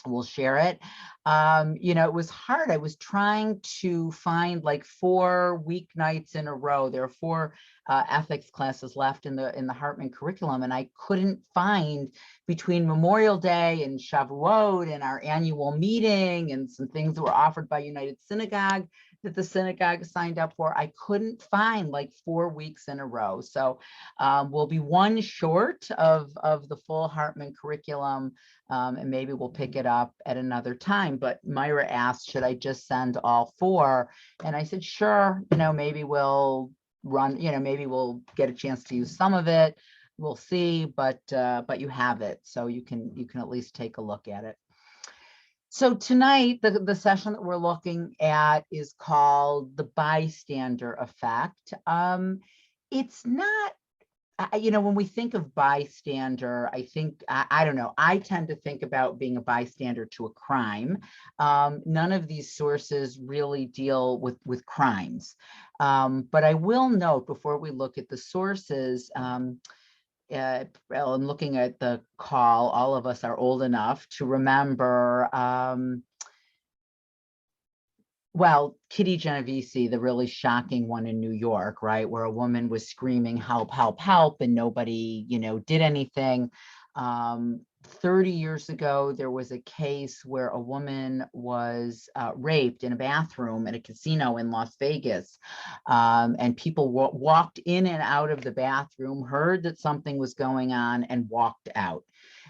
we'll share it. You know, it was hard. I was trying to find like 4 weeknights in a row. There are 4 ethics classes left in the Hartman curriculum, and I couldn't find between Memorial Day and Shavuot and our annual meeting and some things that were offered by United Synagogue that the synagogue signed up for. I couldn't find like 4 weeks in a row. So we'll be one short of the full Hartman curriculum. And maybe we'll pick it up at another time. But Myra asked, should I just send all 4? And I said, sure, you know, maybe we'll run, you know, maybe we'll get a chance to use some of it. We'll see, but you have it, so you can at least take a look at it. So tonight, the session that we're looking at is called the bystander effect. It's not, you know, when we think of bystander, I think, I don't know, I tend to think about being a bystander to a crime. None of these sources really deal with crimes. But I will note before we look at the sources, well, I'm looking at the call, all of us are old enough to remember, well, Kitty Genovese, the really shocking one in New York, right, where a woman was screaming, help, help, help, and nobody, you know, did anything. 30 years ago, there was a case where a woman was raped in a bathroom at a casino in Las Vegas. And people walked in and out of the bathroom, heard that something was going on, and walked out.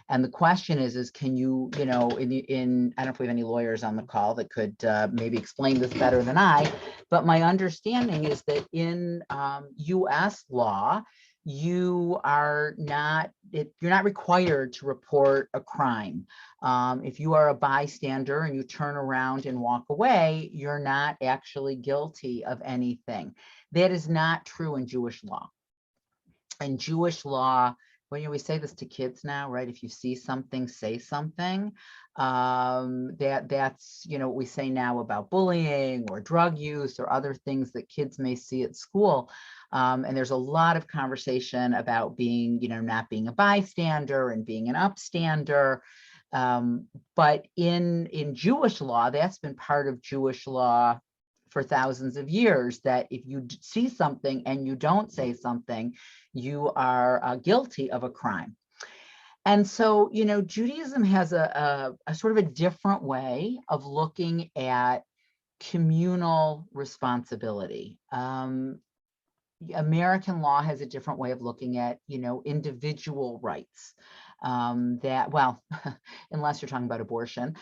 And the question is can you, you know, I don't know if we have any lawyers on the call that could maybe explain this better than I, but my understanding is that in US law, you're not required to report a crime. If you are a bystander and you turn around and walk away, you're not actually guilty of anything. That is not true in Jewish law. In Jewish law, well, you know, we say this to kids now, right? If you see something, say something. That's, you know, what we say now about bullying or drug use or other things that kids may see at school. And there's a lot of conversation about being, you know, not being a bystander and being an upstander. But in Jewish law, that's been part of Jewish law for thousands of years, that if you see something and you don't say something, you are guilty of a crime. And so, you know, Judaism has a sort of a different way of looking at communal responsibility. American law has a different way of looking at, you know, individual rights. That, well, unless you're talking about abortion,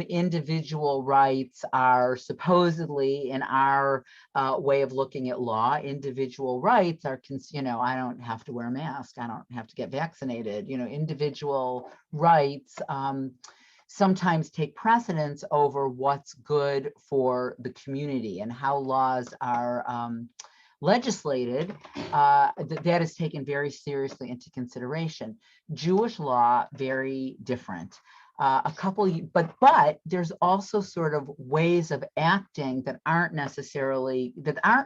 individual rights are supposedly, in our way of looking at law, individual rights are, you know, I don't have to wear a mask, I don't have to get vaccinated, you know, individual rights sometimes take precedence over what's good for the community, and how laws are legislated, that is taken very seriously into consideration. Jewish law, very different. But there's also sort of ways of acting that aren't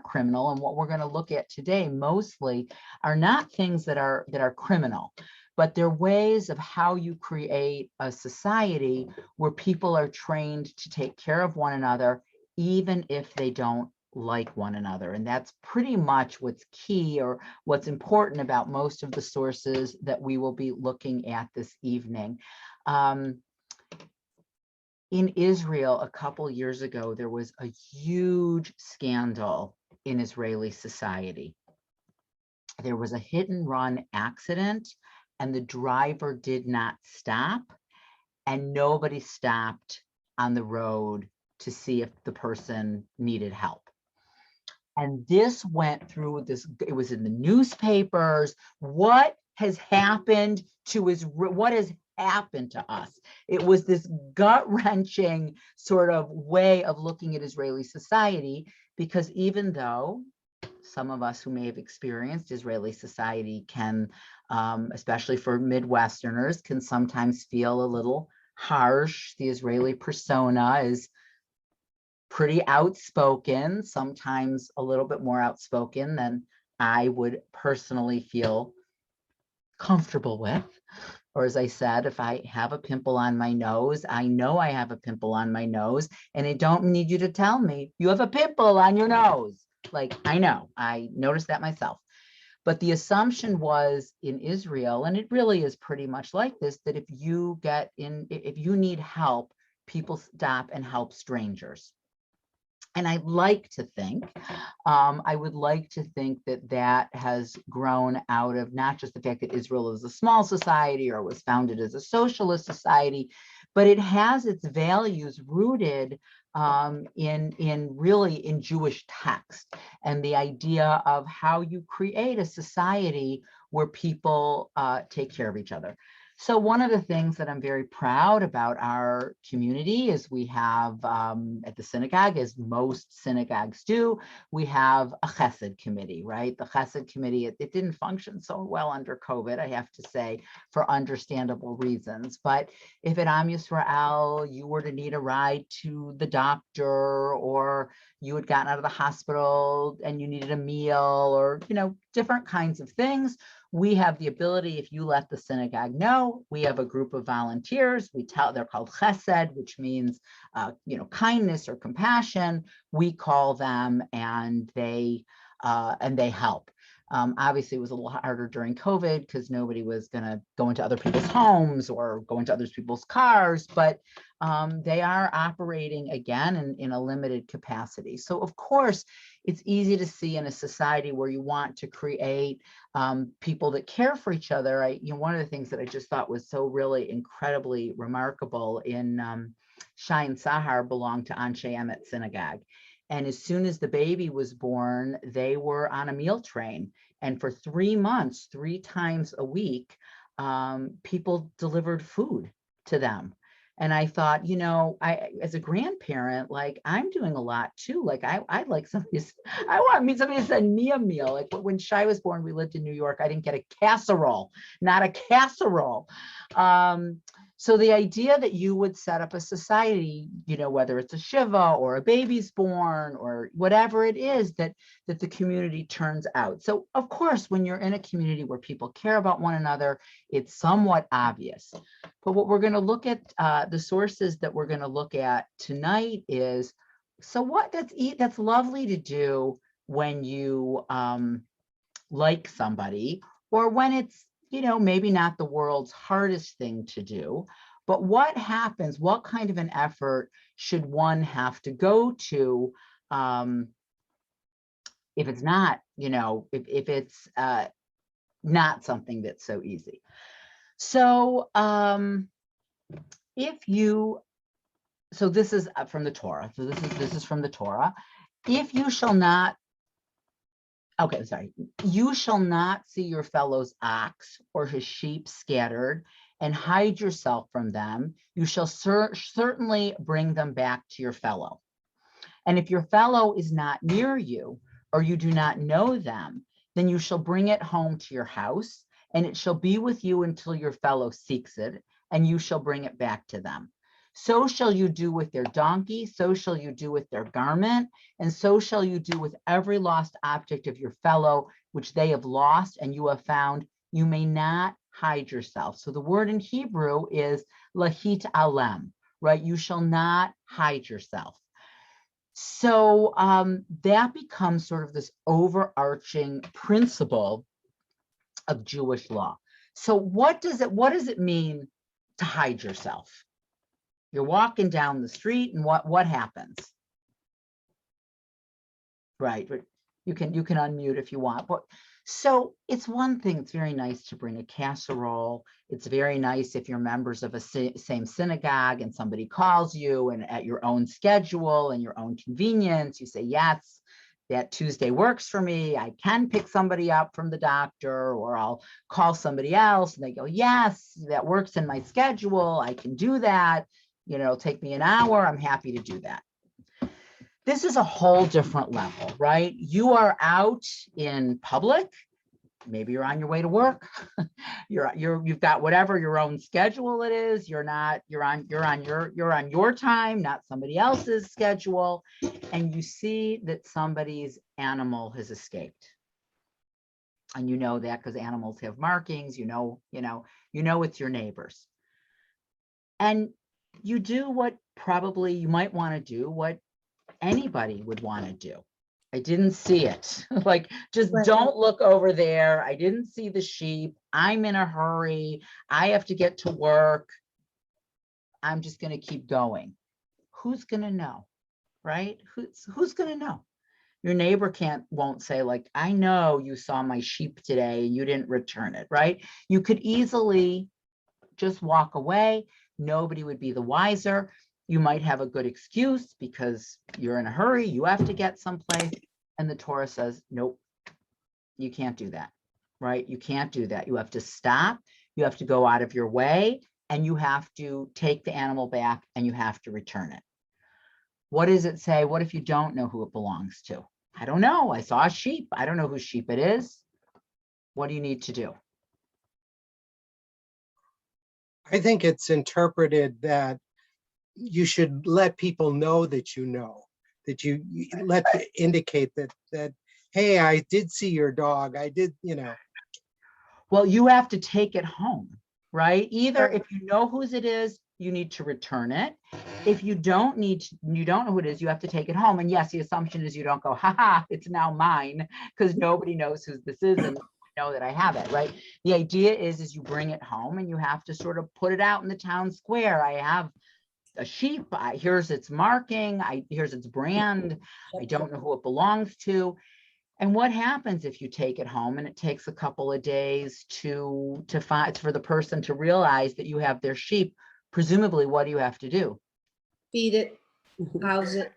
criminal. And what we're going to look at today mostly are not things that are criminal, but they're ways of how you create a society where people are trained to take care of one another, even if they don't like one another. And that's pretty much what's key, or what's important about most of the sources that we will be looking at this evening. In Israel, a couple years ago, there was a huge scandal in Israeli society. There was a hit and run accident, and the driver did not stop, and nobody stopped on the road to see if the person needed help. And this went through this, it was in the newspapers. What has happened to what has happened to us? It was this gut-wrenching sort of way of looking at Israeli society, because even though some of us who may have experienced Israeli society can, especially for Midwesterners, can sometimes feel a little harsh. The Israeli persona is pretty outspoken, sometimes a little bit more outspoken than I would personally feel comfortable with. Or as I said, if I have a pimple on my nose, I know I have a pimple on my nose, and I don't need you to tell me you have a pimple on your nose. Like, I know, I noticed that myself. But the assumption was in Israel, and it really is pretty much like this, that if you need help, people stop and help strangers. And I would like to think that that has grown out of not just the fact that Israel is a small society or was founded as a socialist society, but it has its values rooted in Jewish text, and the idea of how you create a society where people take care of each other. So one of the things that I'm very proud about our community is we have at the synagogue, as most synagogues do, we have a chesed committee, right? The chesed committee, it didn't function so well under COVID, I have to say, for understandable reasons. But if at Am Yisrael, you were to need a ride to the doctor, or you had gotten out of the hospital and you needed a meal, or, different kinds of things, we have the ability, if you let the synagogue know, we have a group of volunteers. They're called chesed, which means, kindness or compassion. We call them, and they help. Obviously, it was a little harder during COVID because nobody was going to go into other people's homes or go into other people's cars, but they are operating again in a limited capacity. So, of course, it's easy to see in a society where you want to create people that care for each other. One of the things that I just thought was so really incredibly remarkable in Shai and Sahar belonged to Anshe Emet Synagogue. And as soon as the baby was born, they were on a meal train. And for 3 months, 3 times a week, people delivered food to them. And I thought, as a grandparent, like, I'm doing a lot too. Like, I'd like somebody to send me a meal. Like, when Shai was born, we lived in New York. I didn't get a casserole, not a casserole. So the idea that you would set up a society, whether it's a shiva or a baby's born or whatever it is, that the community turns out. So of course, when you're in a community where people care about one another, it's somewhat obvious. But what we're going to look at, the sources that we're going to look at tonight is, so what that's lovely to do when you like somebody, or when it's, maybe not the world's hardest thing to do, but what happens, what kind of an effort should one have to go to if it's not, if it's not something that's so easy. So so this is from the Torah. So this is from the Torah. If you shall not, you shall not see your fellow's ox or his sheep scattered and hide yourself from them. You shall certainly bring them back to your fellow. And if your fellow is not near you, or you do not know them, then you shall bring it home to your house, and it shall be with you until your fellow seeks it, and you shall bring it back to them. So shall you do with their donkey, so shall you do with their garment, and so shall you do with every lost object of your fellow, which they have lost and you have found. You may not hide yourself. So the word in Hebrew is lahit alem, right? You shall not hide yourself. So that becomes sort of this overarching principle of Jewish law. So what does it mean to hide yourself? You're walking down the street, and what happens? Right. You can unmute if you want. But so it's one thing. It's very nice to bring a casserole. It's very nice if you're members of a same synagogue and somebody calls you, and at your own schedule and your own convenience, you say, yes, that Tuesday works for me. I can pick somebody up from the doctor, or I'll call somebody else and they go, yes, that works in my schedule. I can do that. It'll take me an hour. I'm happy to do that. This is a whole different level, right? You are out in public. Maybe you're on your way to work. You've got whatever your own schedule it is. You're on your time, not somebody else's schedule. And you see that somebody's animal has escaped. And you know that because animals have markings, you know it's your neighbors. And you do what probably you might want to do, what anybody would want to do. I didn't see it. Like, just Right. don't look over there. I didn't see the sheep. I'm in a hurry. I have to get to work. I'm just going to keep going. Who's going to know? Right? Who's going to know? Your neighbor won't say, like, I know you saw my sheep today and you didn't return it, right? You could easily just walk away. Nobody would be the wiser. You might have a good excuse because you're in a hurry, you have to get someplace. And the Torah says, nope, you can't do that, right? You can't do that. You have to stop. You have to go out of your way, and you have to take the animal back and you have to return it. What does it say? What if you don't know who it belongs to? I don't know. I saw a sheep. I don't know whose sheep it is. What do you need to do? I think it's interpreted that you should let people know that you know, that you indicate that, hey, I did see your dog. I did, Well, you have to take it home, right? Either Right. if you know whose it is, you need to return it. If you don't know who it is, you have to take it home. And yes, the assumption is you don't go, haha, it's now mine, because nobody knows who this is and know that I have it, right? The idea is you bring it home and you have to sort of put it out in the town square. I have a sheep. Here's its marking. Here's its brand. I don't know who it belongs to. And what happens if you take it home and it takes a couple of days to find, for the person to realize that you have their sheep? Presumably, what do you have to do? Feed it, house it.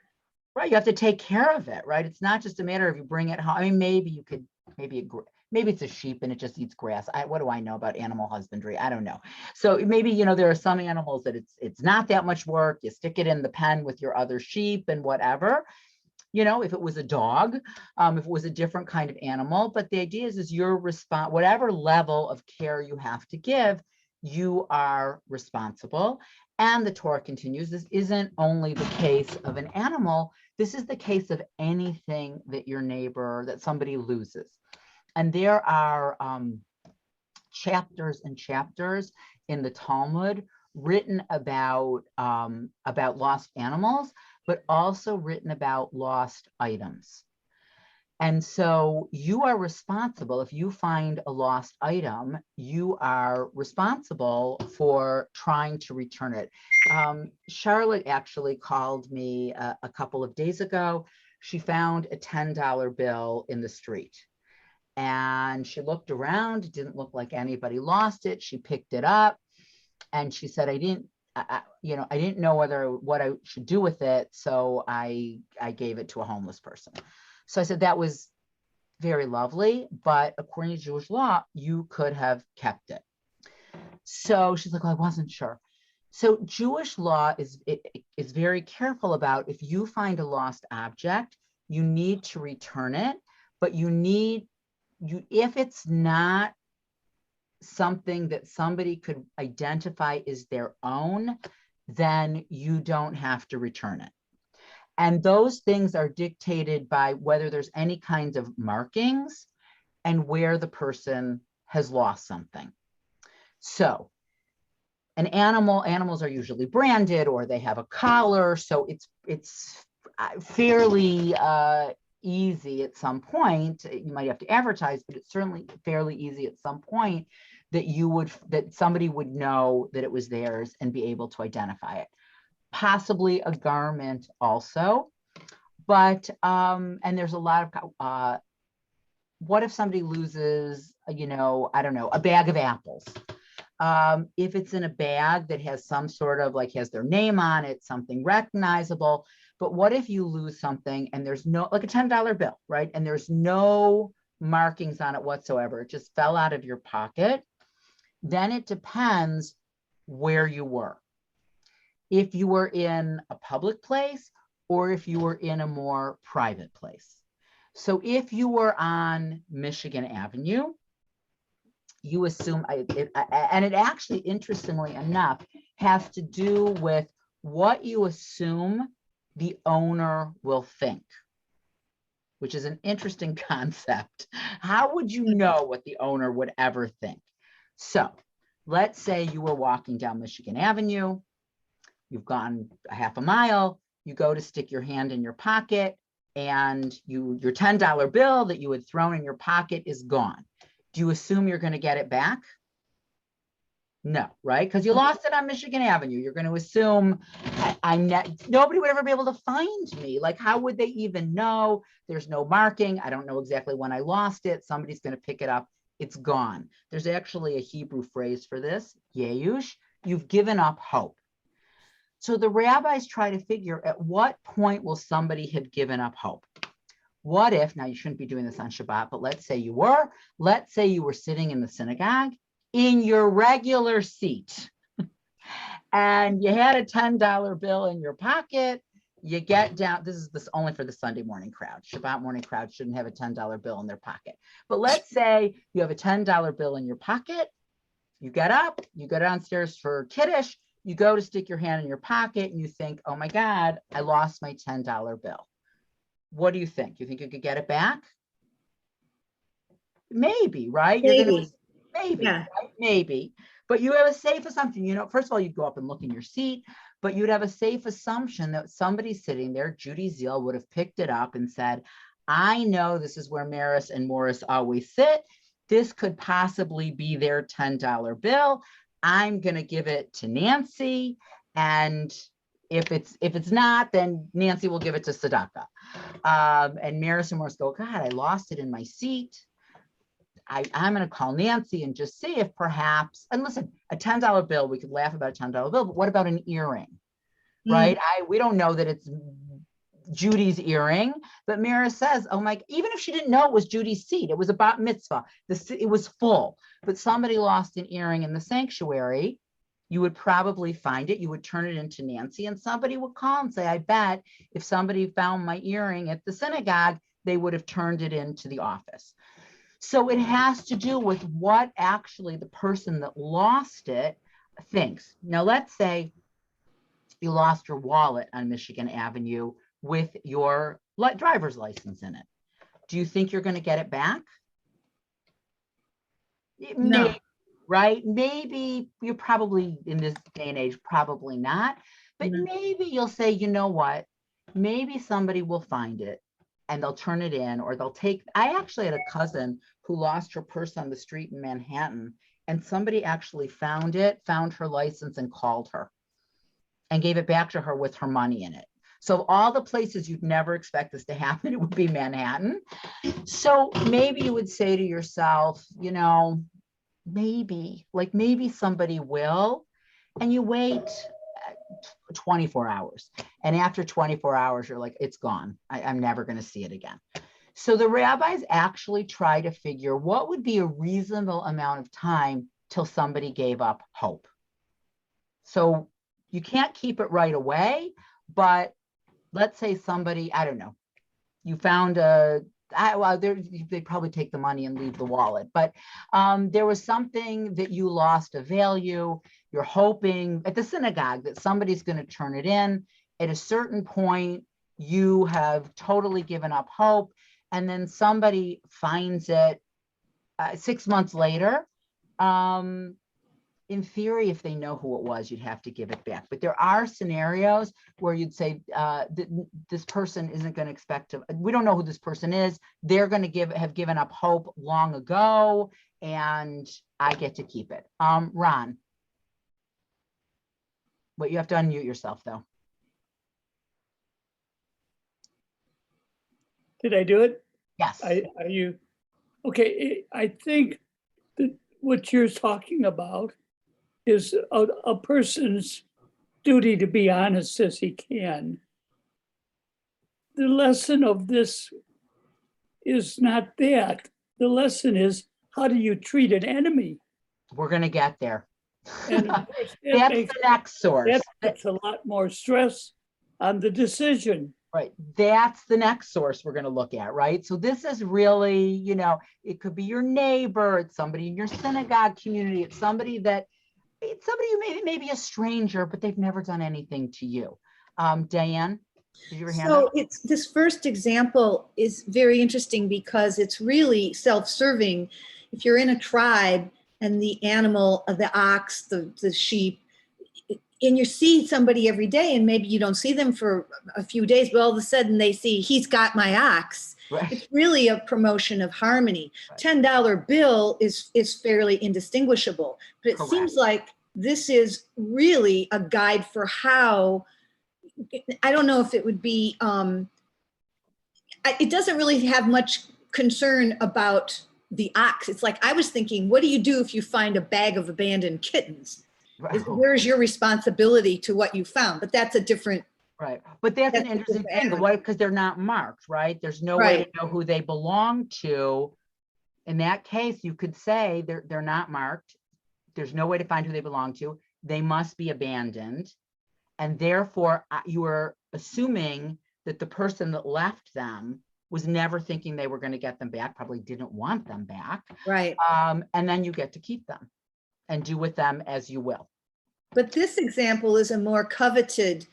Right, you have to take care of it, right? It's not just a matter of you bring it home. I mean, maybe you could, maybe it's a sheep and it just eats grass. What do I know about animal husbandry? I don't know. So maybe, there are some animals that it's not that much work. You stick it in the pen with your other sheep and whatever. If it was a dog, if it was a different kind of animal, but the idea is your response, whatever level of care you have to give, you are responsible. And the Torah continues, this isn't only the case of an animal, this is the case of anything that somebody loses. And there are chapters and chapters in the Talmud written about lost animals, but also written about lost items. And so you are responsible. If you find a lost item, you are responsible for trying to return it. Charlotte actually called me a couple of days ago. She found a $10 bill in the street. And she looked around. It didn't look like anybody lost it. She picked it up and she said, I didn't know what I should do with it. So I gave it to a homeless person. So I said, that was very lovely, but according to Jewish law, you could have kept it. So she's like, well, I wasn't sure. So Jewish law is very careful about, if you find a lost object, you need to return it, but if it's not something that somebody could identify as their own, then you don't have to return it. And those things are dictated by whether there's any kinds of markings and where the person has lost something. So animals are usually branded or they have a collar. So it's fairly easy at some point. You might have to advertise, but it's certainly fairly easy at some point that somebody would know that it was theirs and be able to identify it. Possibly a garment also, but and there's a lot of what if somebody loses, I don't know, a bag of apples? If it's in a bag that has some sort of has their name on it, something recognizable. But what if you lose something and there's no, like a $10 bill, right? And there's no markings on it whatsoever. It just fell out of your pocket. Then it depends where you were. If you were in a public place or if you were in a more private place. So if you were on Michigan Avenue, you assume, and it actually, interestingly enough, has to do with what you assume the owner will think, which is an interesting concept. How would you know what the owner would ever think? So let's say you were walking down Michigan Avenue. You've gone a half a mile. You go to stick your hand in your pocket, and your $10 bill that you had thrown in your pocket is gone. Do you assume you're going to get it back? No, right? Because you lost it on Michigan Avenue. You're going to assume nobody would ever be able to find me. Like, how would they even know? There's no marking. I don't know exactly when I lost it. Somebody's going to pick it up. It's gone. There's actually a Hebrew phrase for this, yeush. You've given up hope. So the rabbis try to figure at what point will somebody have given up hope? What if, now you shouldn't be doing this on Shabbat, but let's say you were sitting in the synagogue in your regular seat and you had a $10 bill in your pocket. You get down, this is only for the Sunday morning crowd. Shabbat morning crowd shouldn't have a $10 bill in their pocket. But let's say you have a $10 bill in your pocket. You get up, you go downstairs for Kiddush, you go to stick your hand in your pocket and you think, oh my God, I lost my $10 bill. What do you think? You think you could get it back? Maybe, right? Maybe, Yeah. right? Maybe. But you have a safe assumption, first of all, you'd go up and look in your seat, but you'd have a safe assumption that somebody sitting there, Judy Zeal, would have picked it up and said, I know this is where Maris and Morris always sit. This could possibly be their $10 bill. I'm going to give it to Nancy. And if it's not, then Nancy will give it to Tzedakah. And Maris and Morris go, God, I lost it in my seat. I'm going to call Nancy and just see if perhaps, and listen, a $10 bill, we could laugh about a $10 bill, but what about an earring, right? We don't know that it's Judy's earring, but Maris says, oh my, even if she didn't know it was Judy's seat, it was a bat mitzvah, it was full, but somebody lost an earring in the sanctuary, you would probably find it, you would turn it into Nancy, and somebody would call and say, I bet if somebody found my earring at the synagogue, they would have turned it into the office. So it has to do with what actually the person that lost it thinks. Now, let's say you lost your wallet on Michigan Avenue with your driver's license in it. Do you think you're going to get it back? No. Maybe, right? Maybe you're probably, in this day and age, probably not. But maybe you'll say, you know what? Maybe somebody will find it and they'll turn it in, or they'll take, I actually had a cousin who lost her purse on the street in Manhattan, and somebody actually found her license and called her and gave it back to her with her money in it. So all the places you'd never expect this to happen, it would be Manhattan. So maybe you would say to yourself, maybe somebody will, and you wait 24 hours. And after 24 hours, you're like, it's gone. I'm never going to see it again. So the rabbis actually try to figure what would be a reasonable amount of time till somebody gave up hope. So you can't keep it right away, but let's say somebody, I don't know, you found they probably take the money and leave the wallet, but there was something that you lost of value. You're hoping at the synagogue that somebody's going to turn it in. At a certain point, you have totally given up hope, and then somebody finds it 6 months later. In theory, if they know who it was, you'd have to give it back. But there are scenarios where you'd say this person isn't going to expect to, we don't know who this person is. They're going to have given up hope long ago, and I get to keep it. Ron. But you have to unmute yourself, though. Did I do it? Yes. Are you okay? I think that what you're talking about is a person's duty to be honest as he can. The lesson of this is not that. The lesson is, how do you treat an enemy? We're going to get there. And of course, that's the next source. That puts a lot more stress on the decision. Right. That's the next source we're going to look at, right? So this is really, it could be your neighbor, it's somebody in your synagogue community, it's somebody who maybe a stranger, but they've never done anything to you. Diane? Did you ever hand So up? it's, this first example is very interesting because it's really self-serving. If you're in a tribe and the animal, the ox, the sheep, and you see somebody every day and maybe you don't see them for a few days, but all of a sudden they see, he's got my ox. Right. It's really a promotion of harmony. Right. $10 bill is fairly indistinguishable, but it Correct. seems like this is really a guide for how, I don't know if it would be, it doesn't really have much concern about the ox. It's like, I was thinking, what do you do if you find a bag of abandoned kittens? Right. Where's your responsibility to what you found? But that's a different, Right. But that's an That's a interesting different thing. animal. Why? Because they're not marked, right? There's no way to Right. know who they belong to. In that case, you could say they're not marked. There's no way to find who they belong to. They must be abandoned. And therefore, you are assuming that the person that left them was never thinking they were going to get them back, probably didn't want them back. right. And then you get to keep them and do with them as you will. But this example is a more coveted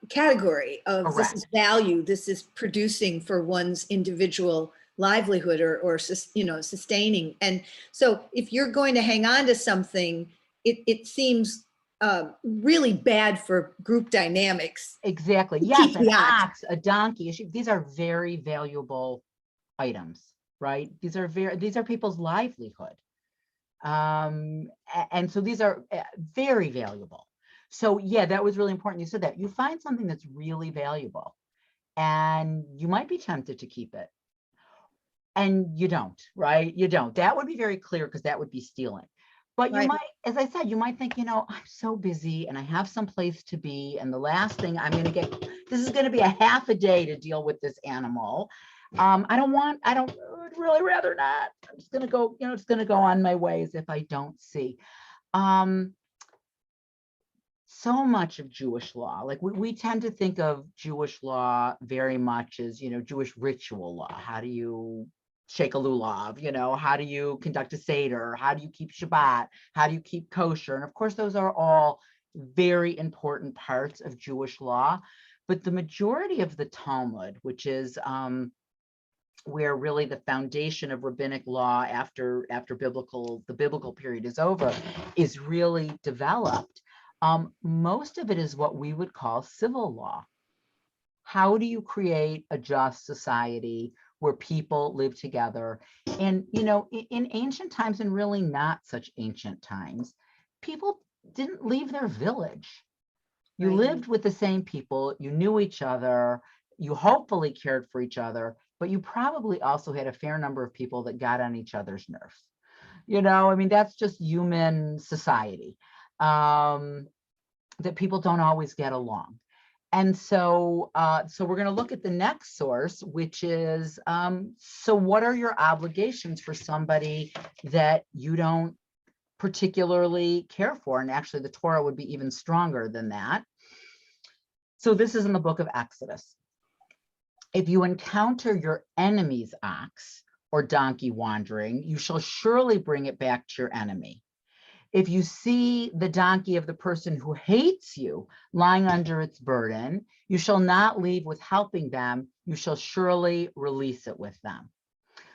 category of this is value, this is producing for one's individual livelihood or sustaining. And so if you're going to hang on to something, it seems really bad for group dynamics. Exactly. To Yes, keep an the ox. ox, a donkey, a sheep, these are very valuable items, right? These are people's livelihood. And so these are very valuable. So yeah, that was really important. You said that. You find something that's really valuable and you might be tempted to keep it. And you don't, right? You don't. That would be very clear because that would be stealing. But you Right. might, as I said, you might think, I'm so busy and I have some place to be. And the last thing I'm going to get, this is going to be a half a day to deal with this animal. I would really rather not. I'm just going to go, it's going to go on my ways if I don't see. So much of Jewish law, like we tend to think of Jewish law very much as, Jewish ritual law. How do you shake a lulav? How do you conduct a Seder? How do you keep Shabbat? How do you keep kosher? And of course, those are all very important parts of Jewish law. But the majority of the Talmud, which is where really the foundation of rabbinic law after the biblical period is over, is really developed. Most of it is what we would call civil law. How do you create a just society where people live together? And, in ancient times, and really not such ancient times, people didn't leave their village. You Right. lived with the same people, you knew each other, you hopefully cared for each other, but you probably also had a fair number of people that got on each other's nerves. That's just human society. That people don't always get along. And so we're going to look at the next source, which is, so what are your obligations for somebody that you don't particularly care for? And actually the Torah would be even stronger than that. So this is in the book of Exodus. If you encounter your enemy's ox or donkey wandering, you shall surely bring it back to your enemy. If you see the donkey of the person who hates you lying under its burden, you shall not leave with helping them. You shall surely release it with them.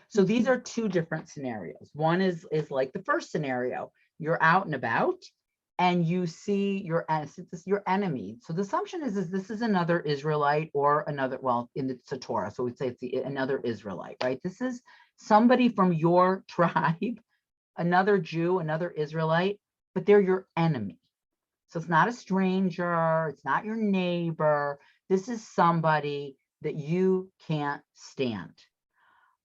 So these are two different scenarios. One is like the first scenario. You're out and about and you see your enemy. So the assumption is this is another Israelite or another, well, in the Torah. So we'd say it's another Israelite, right? This is somebody from your tribe, another Jew, another Israelite, but they're your enemy. So it's not a stranger, it's not your neighbor. This is somebody that you can't stand.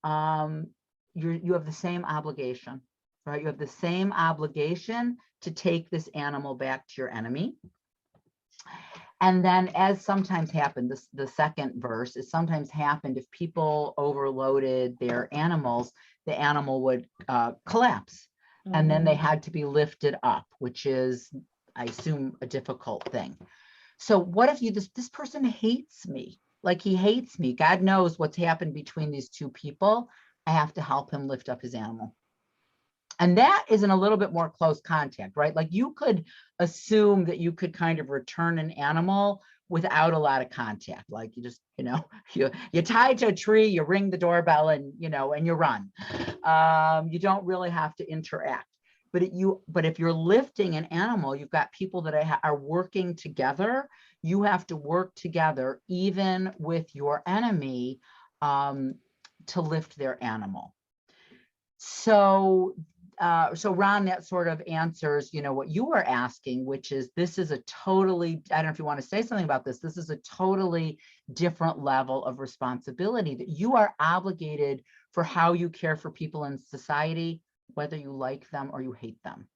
You have the same obligation, right? You have the same obligation to take this animal back to your enemy. And then, as sometimes happened, the second verse is sometimes happened if people overloaded their animals, the animal would collapse. And then they had to be lifted up, which is, I assume, a difficult thing. So what if this person hates me? Like he hates me. God knows what's happened between these two people. I have to help him lift up his animal. And that is in a little bit more close contact, right? Like you could assume that you could kind of return an animal without a lot of contact. Like you just, you tie it to a tree, you ring the doorbell and, and you run. You don't really have to interact. But if you're lifting an animal, you've got people that are working together. You have to work together, even with your enemy, to lift their animal. So Ron, that sort of answers, what you were asking, which is, this is a totally, I don't know if you want to say something about this. This is a totally different level of responsibility that you are obligated for how you care for people in society, whether you like them or you hate them.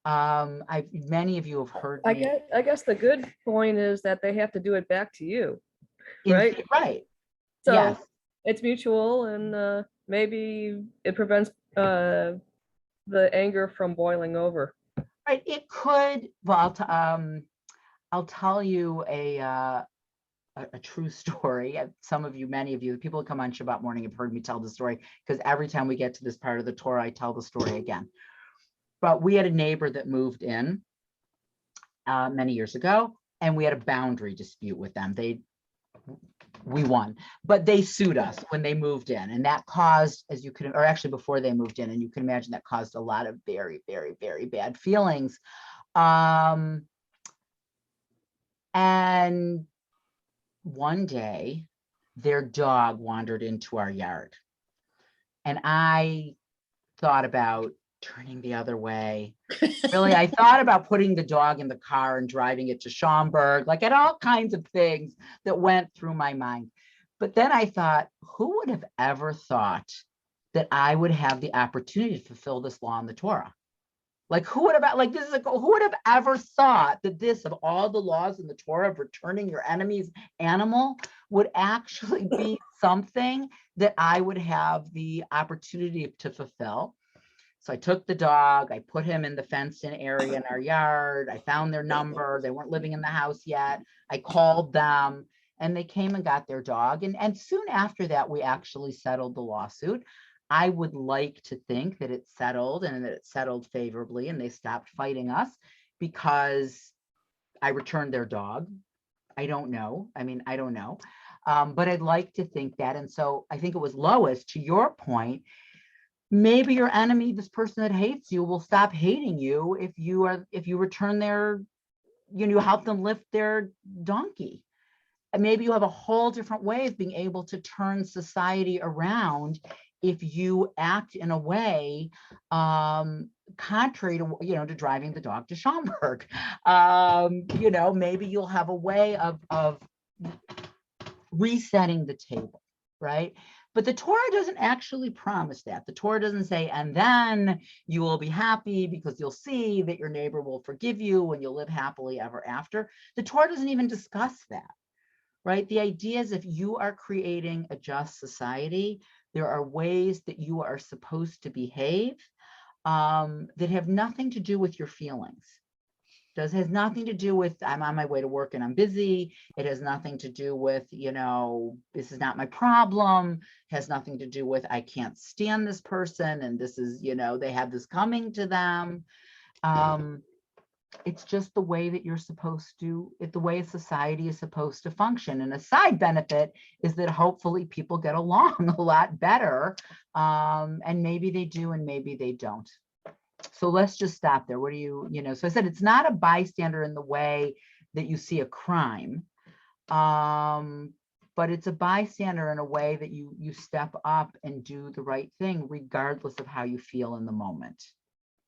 Many of you have heard me. I guess the good point is that they have to do it back to you, right? Right. So Yes. it's mutual, and maybe it prevents the anger from boiling over. Right. It could. Well, I'll tell you a true story. Some of you, many of you, the people who come on Shabbat morning have heard me tell the story, because every time we get to this part of the Torah, I tell the story again. But we had a neighbor that moved in many years ago, and we had a boundary dispute with them. We won, but they sued us when they moved in, and that caused, as you could, or actually before they moved in, and you can imagine that caused a lot of very, very, very bad feelings. And one day their dog wandered into our yard, and I thought about turning the other way. Really, I thought about putting the dog in the car and driving it to Schaumburg, like at all kinds of things that went through my mind. But then I thought, who would have ever thought that I would have the opportunity to fulfill this law in the Torah? Like, who would have, like, who would have ever thought that this, of all the laws in the Torah of returning your enemy's animal, would actually be something that I would have the opportunity to fulfill? So I took the dog, I put him in the fenced-in area in our yard. I found their number. They weren't living in the house yet. I called them, and they came and got their dog. And soon after that, we actually settled the lawsuit. I would like to think that it settled, and that it settled favorably, and they stopped fighting us because I returned their dog. I don't know. I mean, I don't know. But I'd like to think that. And so I think it was Lois, to your point, maybe your enemy, this person that hates you, will stop hating you if you return their, you help them lift their donkey. And maybe you have a whole different way of being able to turn society around if you act in a way contrary to, to driving the dog to Schaumburg. Maybe you'll have a way of resetting the table, right? But the Torah doesn't actually promise that. The Torah doesn't say, and then you will be happy because you'll see that your neighbor will forgive you and you'll live happily ever after. The Torah doesn't even discuss that, right? The idea is, if you are creating a just society, there are ways that you are supposed to behave that have nothing to do with your feelings. Has nothing to do with, I'm on my way to work and I'm busy. It has nothing to do with, this is not my problem. It has nothing to do with, I can't stand this person and this is, they have this coming to them. It's just the way that you're supposed to, the way society is supposed to function. And a side benefit is that hopefully people get along a lot better. And maybe they do and maybe they don't. So let's just stop there. What do you, so I said, it's not a bystander in the way that you see a crime, but it's a bystander in a way that you step up and do the right thing, regardless of how you feel in the moment.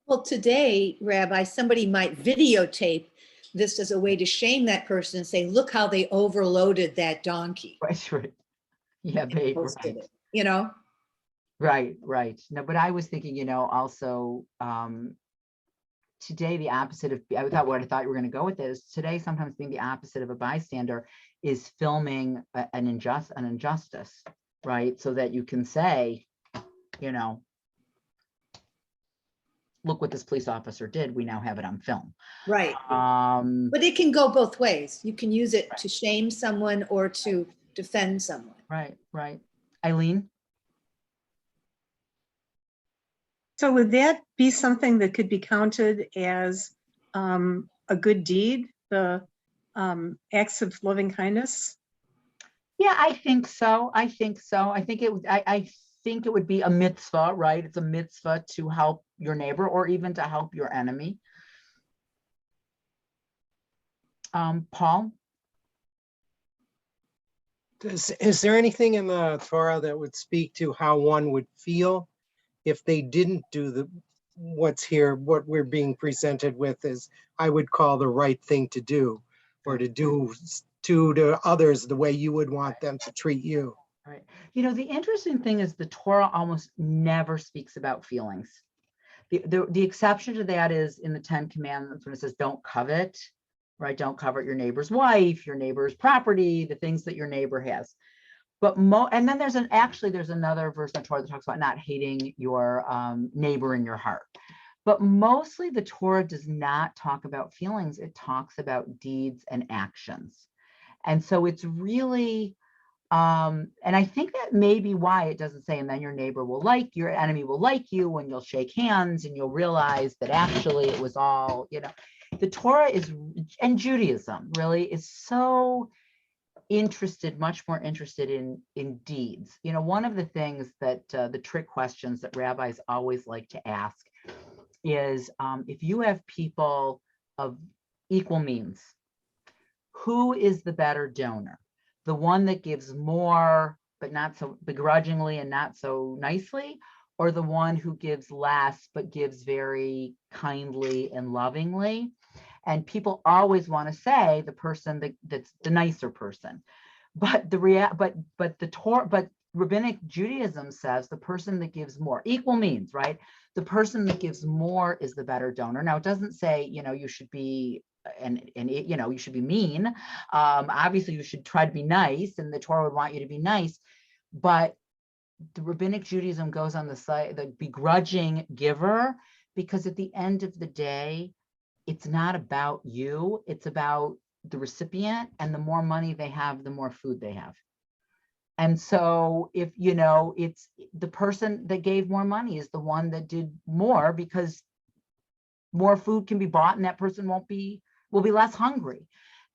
Well, today, Rabbi, somebody might videotape this as a way to shame that person and say, look how they overloaded that donkey. Right. Yeah, babe, right. Right. No, but I was thinking, also today the opposite of, I thought you were going to go with this. Today, sometimes being the opposite of a bystander is filming an injustice, right? So that you can say, look what this police officer did. We now have it on film. Right. But it can go both ways. You can use it to shame someone or to defend someone. Right. Eileen? So would that be something that could be counted as a good deed? The acts of loving kindness? Yeah, I think so. I think so. I think it would, I think it would be a mitzvah, right? It's a mitzvah to help your neighbor or even to help your enemy. Paul? Is there anything in the Torah that would speak to how one would feel if they didn't do what's here, what we're being presented with is, I would call the right thing to do, or to do to others the way you would want them to treat you? Right. You know, the interesting thing is the Torah almost never speaks about feelings. The exception to that is in the 10 Commandments when it says don't covet, right? Don't covet your neighbor's wife, your neighbor's property, the things that your neighbor has. But and then there's another verse in the Torah that talks about not hating your neighbor in your heart. But mostly the Torah does not talk about feelings. It talks about deeds and actions. And so it's really, and I think that may be why it doesn't say, and then your neighbor will like, your enemy will like you, and you'll shake hands and you'll realize that actually it was all, you know, the Torah is, and Judaism really is so interested, much more interested in deeds. You know, one of the things that the trick questions that rabbis always like to ask is if you have people of equal means, who is the better donor? The one that gives more, but not so begrudgingly and not so nicely, or the one who gives less, but gives very kindly and lovingly? And people always want to say the person that's the nicer person. But but rabbinic Judaism says the person that gives more, equal means, right? The person that gives more is the better donor. Now, it doesn't say, you know, you should be you know, you should be mean. Obviously, you should try to be nice, and the Torah would want you to be nice. But the rabbinic Judaism goes on the side, the begrudging giver, because at the end of the day, it's not about you, it's about the recipient, and the more money they have, the more food they have. And so if, you know, it's the person that gave more money is the one that did more, because more food can be bought and that person will be less hungry.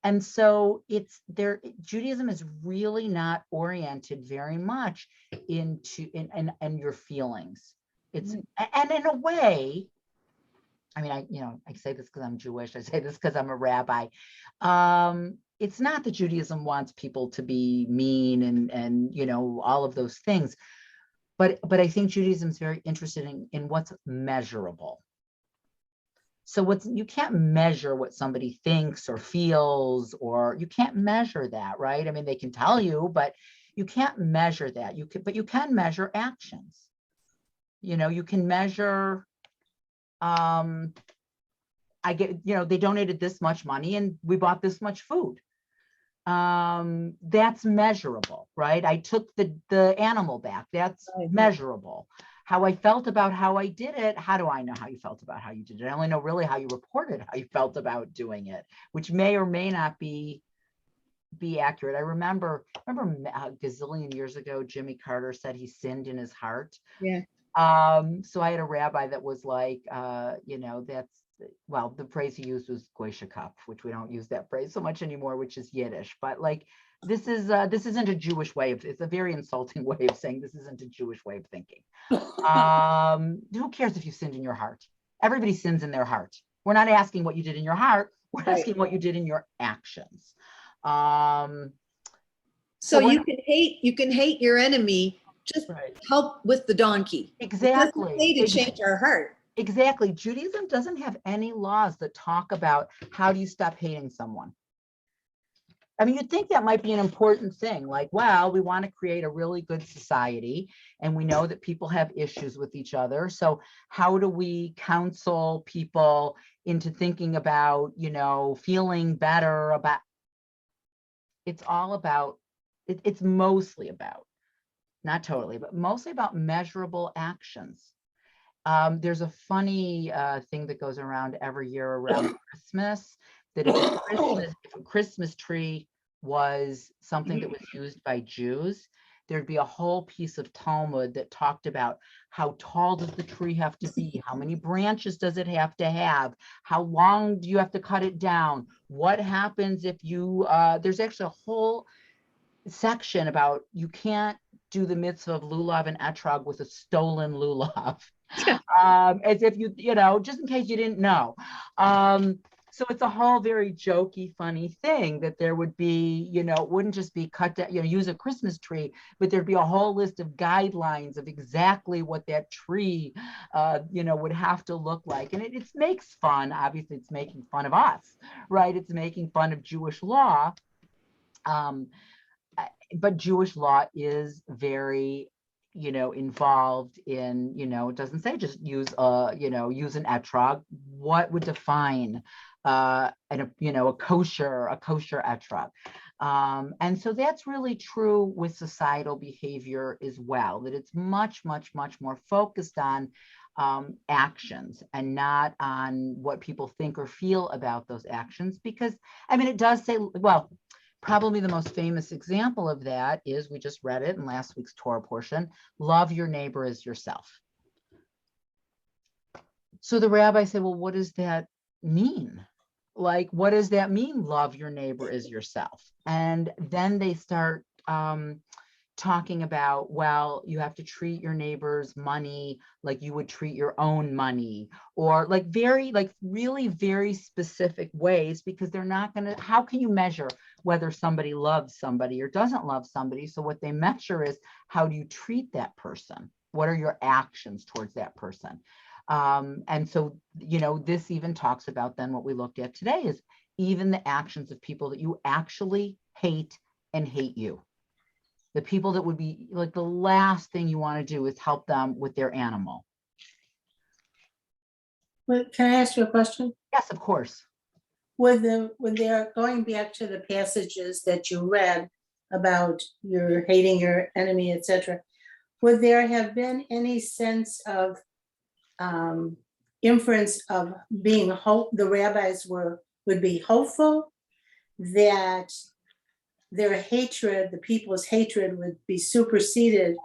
And so it's there, Judaism is really not oriented very much into in your feelings. It's, and in a way, I mean, I say this because I'm Jewish. I say this because I'm a rabbi. It's not that Judaism wants people to be mean and you know, all of those things, but I think Judaism is very interested in what's measurable. So you can't measure what somebody thinks or feels, or you can't measure that, right? I mean, they can tell you, but you can't measure that. But you can measure actions. You know, you can measure. I get, you know, they donated this much money and we bought this much food. That's measurable, right? I took the animal back. That's measurable. How I felt about how I did it. How do I know how you felt about how you did it? I only know really how you reported how you felt about doing it, which may or may not be accurate. I remember a gazillion years ago, Jimmy Carter said he sinned in his heart. Yeah. So I had a rabbi that was like, you know, well, the phrase he used was goy-shakap, which we don't use that phrase so much anymore, which is Yiddish. But like, this isn't a Jewish way of, it's a very insulting way of saying this isn't a Jewish way of thinking. Who cares if you sinned in your heart? Everybody sins in their heart. We're not asking what you did in your heart. We're asking what you did in your actions. So you can hate your enemy, just help with the donkey. Exactly. It doesn't say to change our heart. Exactly. Judaism doesn't have any laws that talk about how do you stop hating someone. I mean, you'd think that might be an important thing, like, well, we want to create a really good society and we know that people have issues with each other. So how do we counsel people into thinking about, you know, feeling better about, it's all about, it's mostly about, not totally, but mostly about measurable actions. There's a funny thing that goes around every year around Christmas, that if a Christmas tree was something that was used by Jews, there'd be a whole piece of Talmud that talked about how tall does the tree have to be? How many branches does it have to have? How long do you have to cut it down? What happens if you, there's actually a whole section about you can't do the mitzvah of lulav and etrog with a stolen lulav. As if you know, just in case you didn't know. So it's a whole very jokey, funny thing that there would be, you know, it wouldn't just be cut down, you know, use a Christmas tree, but there'd be a whole list of guidelines of exactly what that tree, you know, would have to look like. And it makes fun. Obviously, it's making fun of us, right? It's making fun of Jewish law. But Jewish law is very, you know, involved in, you know, it doesn't say just use you know, use an etrog. What would define you know, a kosher etrog? And so that's really true with societal behavior as well, that it's much, much, much more focused on actions and not on what people think or feel about those actions. Because, I mean, it does say, well, probably the most famous example of that is, we just read it in last week's Torah portion, love your neighbor as yourself. So the rabbi said, well, what does that mean? Like, what does that mean, love your neighbor as yourself? And then they start talking about, well, you have to treat your neighbor's money like you would treat your own money, or like very, like really very specific ways, because they're not going to, how can you measure whether somebody loves somebody or doesn't love somebody? So what they measure is, how do you treat that person? What are your actions towards that person? And so, you know, this even talks about then what we looked at today is even the actions of people that you actually hate and hate you. The people that would be like the last thing you want to do is help them with their animal. Well, can I ask you a question? Yes, of course. When they're going back to the passages that you read about your hating your enemy, etc., would there have been any sense of inference of being the rabbis would be hopeful that their hatred, the people's hatred, would be superseded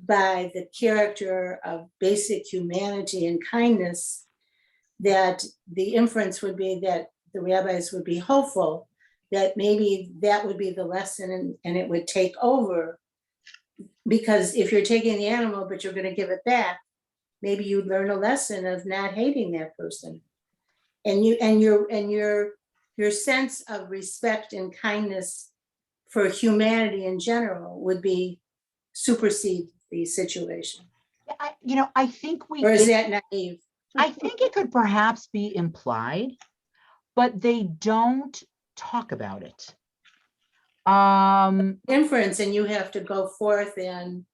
by the character of basic humanity and kindness, that the inference would be that the rabbis would be hopeful that maybe that would be the lesson and it would take over. Because if you're taking the animal, but you're going to give it back, maybe you learn a lesson of not hating that person. And your sense of respect and kindness for humanity in general would be supersede the situation. I think Or is that naive? I think it could perhaps be implied, but they don't talk about it. Inference, and you have to go forth and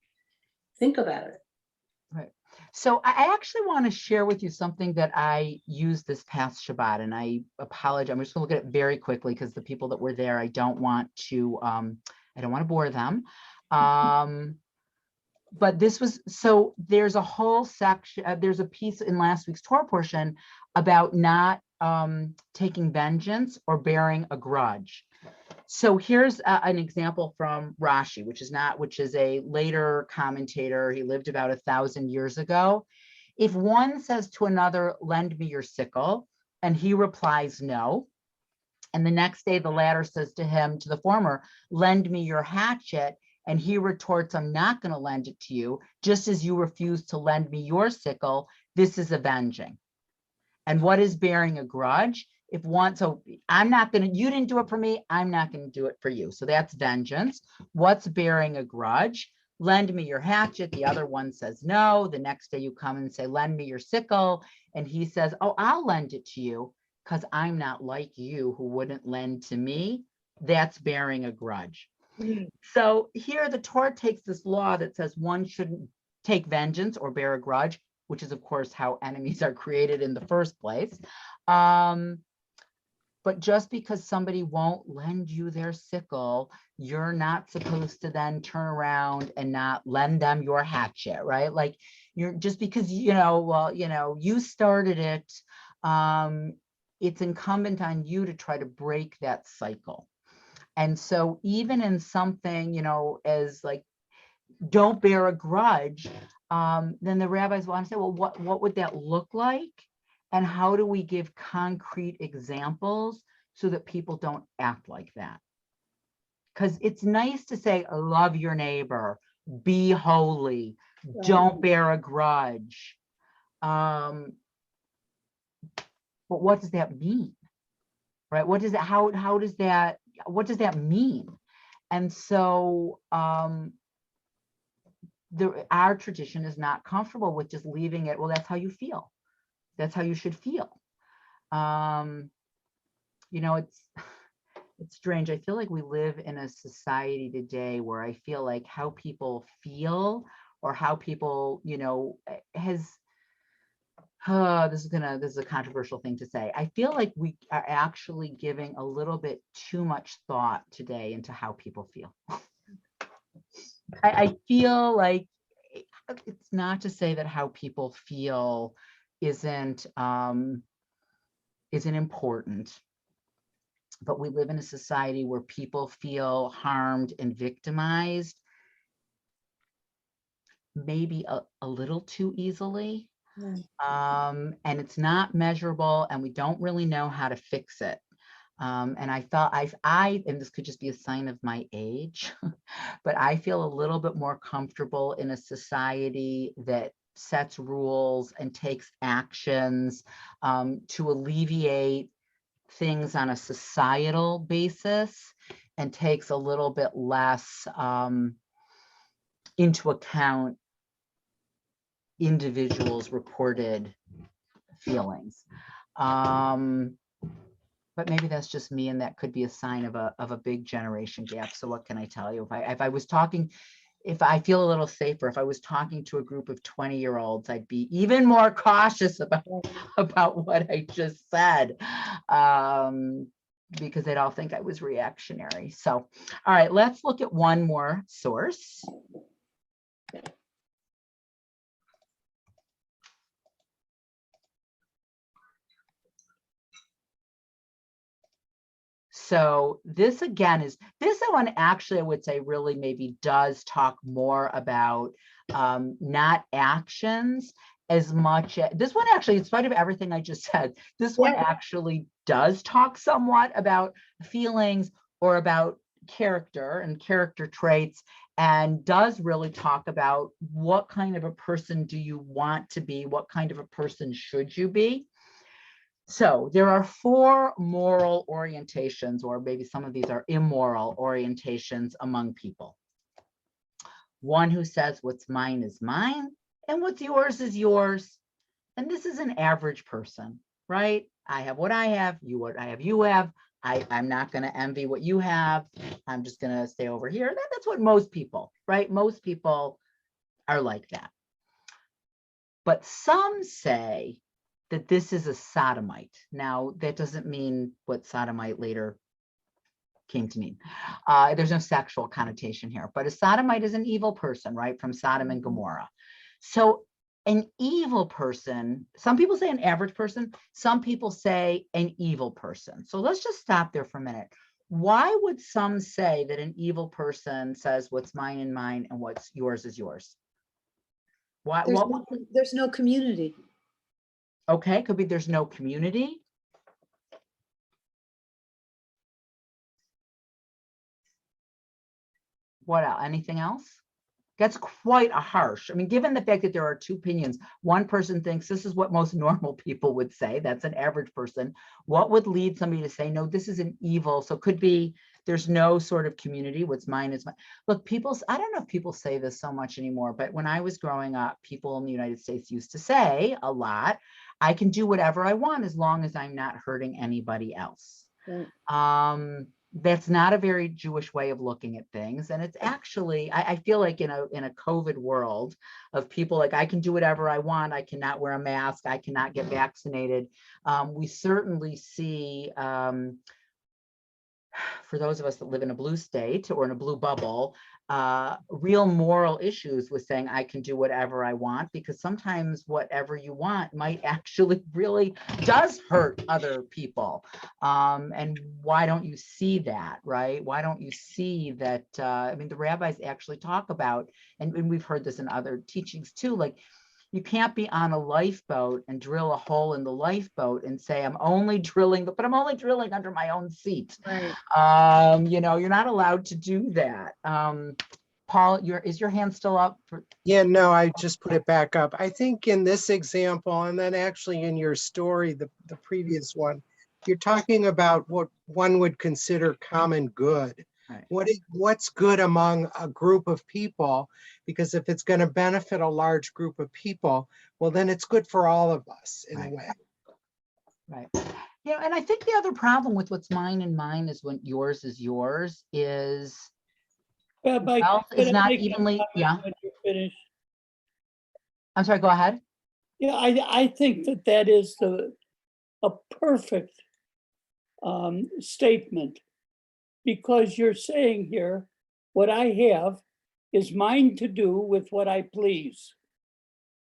think about it. Right. So I actually want to share with you something that I used this past Shabbat, and I apologize. I'm just going to look at it very quickly because the people that were there, I don't want to bore them. But this was, so there's a whole section, there's a piece in last week's Torah portion about not taking vengeance or bearing a grudge. So here's an example from Rashi, which is a later commentator. He lived about 1,000 years ago. If one says to another, lend me your sickle, and he replies no, and the next day the latter says to him, to the former, lend me your hatchet, and he retorts, I'm not going to lend it to you, just as you refuse to lend me your sickle, this is avenging. And what is bearing a grudge? If one, so I'm not going to, you didn't do it for me, I'm not going to do it for you. So that's vengeance. What's bearing a grudge? Lend me your hatchet. The other one says no. The next day you come and say, lend me your sickle. And he says, oh, I'll lend it to you because I'm not like you who wouldn't lend to me. That's bearing a grudge. So here the Torah takes this law that says one shouldn't take vengeance or bear a grudge, which is of course how enemies are created in the first place. But just because somebody won't lend you their sickle, you're not supposed to then turn around and not lend them your hatchet, right? Like you're just because, you started it, it's incumbent on you to try to break that cycle. And so even in something, as like, don't bear a grudge, then the rabbis want to say, well, what would that look like? And how do we give concrete examples so that people don't act like that? Because it's nice to say, love your neighbor, be holy, don't bear a grudge. But what does that mean? Right? What does that, how does that, what does that mean? And so our tradition is not comfortable with just leaving it, well, that's how you feel. That's how you should feel. You know, it's strange. I feel like we live in a society today where I feel like how people feel or how people, you know, has, this is a controversial thing to say. I feel like we are actually giving a little bit too much thought today into how people feel. I feel like it's not to say that how people feel isn't important, but we live in a society where people feel harmed and victimized maybe a little too easily. And it's not measurable and we don't really know how to fix it. And I felt and this could just be a sign of my age, but I feel a little bit more comfortable in a society that sets rules and takes actions to alleviate things on a societal basis and takes a little bit less into account individuals' reported feelings. But maybe that's just me, and that could be a sign of a big generation gap. So what can I tell you? If I feel a little safer, if I was talking to a group of 20-year-olds, I'd be even more cautious about what I just said, because they'd all think I was reactionary. So, all right, let's look at one more source. So this again this one actually I would say really maybe does talk more about not actions as much as this one actually, in spite of everything I just said, this one actually does talk somewhat about feelings or about character and character traits, and does really talk about what kind of a person do you want to be, what kind of a person should you be. So there are 4 moral orientations, or maybe some of these are immoral orientations among people. One who says what's mine is mine and what's yours is yours. And this is an average person, right? I have what I have, you what I have, you have. I'm not going to envy what you have. I'm just going to stay over here. That's what most people, right? Most people are like that. But some say that this is a sodomite. Now, that doesn't mean what sodomite later came to mean. There's no sexual connotation here, but a sodomite is an evil person, right? From Sodom and Gomorrah. So an evil person, some people say an average person, some people say an evil person. So let's just stop there for a minute. Why would some say that an evil person says what's mine and mine and what's yours is yours? Why? There's no community. Okay, could be there's no community. What else? Anything else? That's quite a harsh. I mean, given the fact that there are 2 opinions, one person thinks this is what most normal people would say. That's an average person. What would lead somebody to say, no, this is an evil? So it could be there's no sort of community. What's mine is mine. Look, I don't know if people say this so much anymore, but when I was growing up, people in the United States used to say a lot, I can do whatever I want as long as I'm not hurting anybody else. Right. That's not a very Jewish way of looking at things. And it's actually, I feel like in a COVID world of people like, I can do whatever I want, I cannot wear a mask, I cannot get vaccinated. We certainly see for those of us that live in a blue state or in a blue bubble, real moral issues with saying I can do whatever I want, because sometimes whatever you want might actually really does hurt other people. And why don't you see that, right? Why don't you see that? I mean, the rabbis actually talk about, and we've heard this in other teachings too, like, you can't be on a lifeboat and drill a hole in the lifeboat and say, I'm only drilling, but I'm only drilling under my own seat. Right. You know, you're not allowed to do that. Paul, is your hand still up? Yeah, no, I just put it back up. I think in this example, and then actually in your story, the previous one, you're talking about what one would consider common good. Right. What's good among a group of people? Because if it's going to benefit a large group of people, well, then it's good for all of us in a way. Right. You know, and I think the other problem with what's mine and mine is when yours is yours is Rabbi, wealth can is I not make a evenly, comment yeah. when you're finished? I'm sorry, go ahead. Yeah, I think that is a perfect statement, because you're saying here, what I have is mine to do with what I please.